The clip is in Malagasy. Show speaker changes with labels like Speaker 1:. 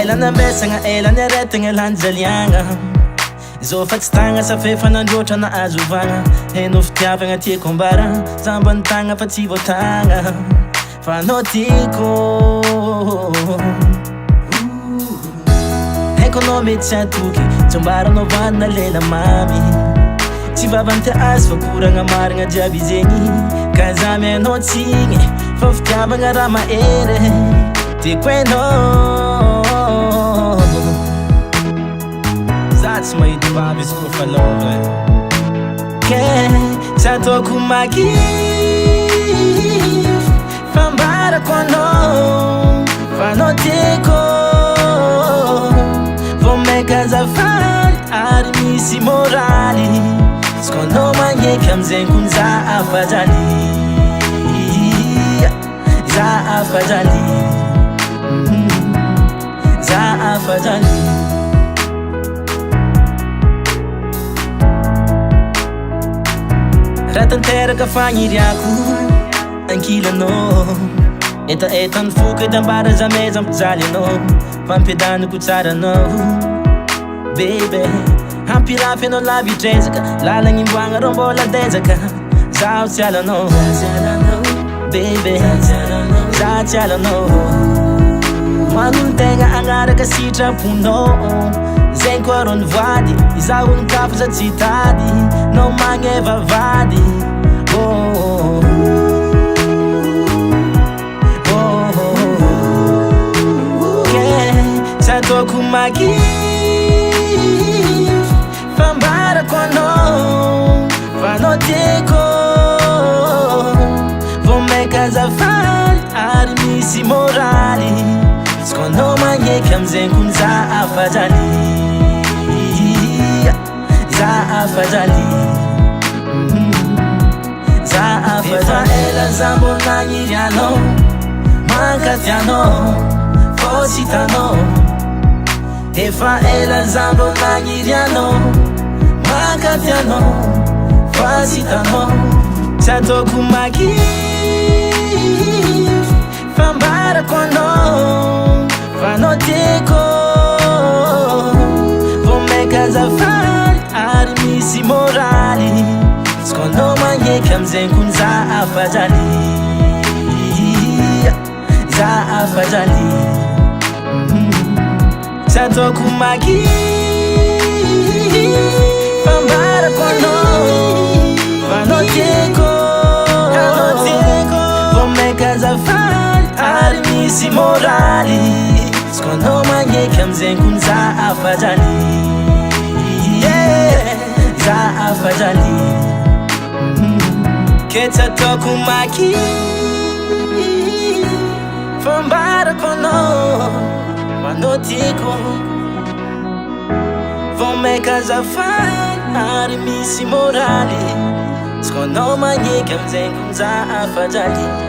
Speaker 1: Elana ambesagna elany aretagna lanjaliagna zao fa tsy tagna sa fefanandroatra na azovagna hainao fitiavagna tiako ambara zamba ny tagna fa tsy voatagna fa anao tiako haiko anao mety tsy atoky tsy ambaranao vanina lela mamy tsy vavanty azy fa koragna marigna jiaby zegny ka za mianao tsigny fa fitiavagna raha mahery tiako hainao za tsy mahita vavy izy koa fa lova ke tsy ataoko magivy fa ambarako anao fa anao tiako vao maika azafady ary misy moraly izy koa anao magneky amizay kony za afajaly za afajaly za afajaly raha tanteraka fagniriako ankilanao etaetany foky edy ambara za meza ampijaly anao fampiadanako tsara anao bebe hampirafy anao lavitrezaka lalagny imboagna rô mbola dezaka zaho tsy alanao bebe za tsy alanao manolon-tegna agnaraka sitraponao zegny koa rô nivady izaho nikafo za tsy tady nao magneva vady tsy ataoko magivy fa ambarako anao fa anao tiako vao maika azafady ary misy moraly izy koa anao magneky amizay kony za afajaly za afajaly za afajaly ela za mbo nagniry anao mankaty anao fô tsy hitanao efa ela za mbo nagniry anao mankaty anao fa tsy hitanao tsy ataoko magivy fa ambarako anao fa anao tiako vao maika azafady ary misy moraly izy koa anao magneky amizay kony za afajaly za afajaly tsy ataoko magivy fa ambarako anao fa anao tiako vao maika azafady ary misy moraly izy koa anao magneky amizay kony za afajaly za afajaly ke tsy ataoko magivy fa ambarako anao fa anao tiako vao maika azafady ary misy moraly izy koa anao magneky amizay kony za afajaly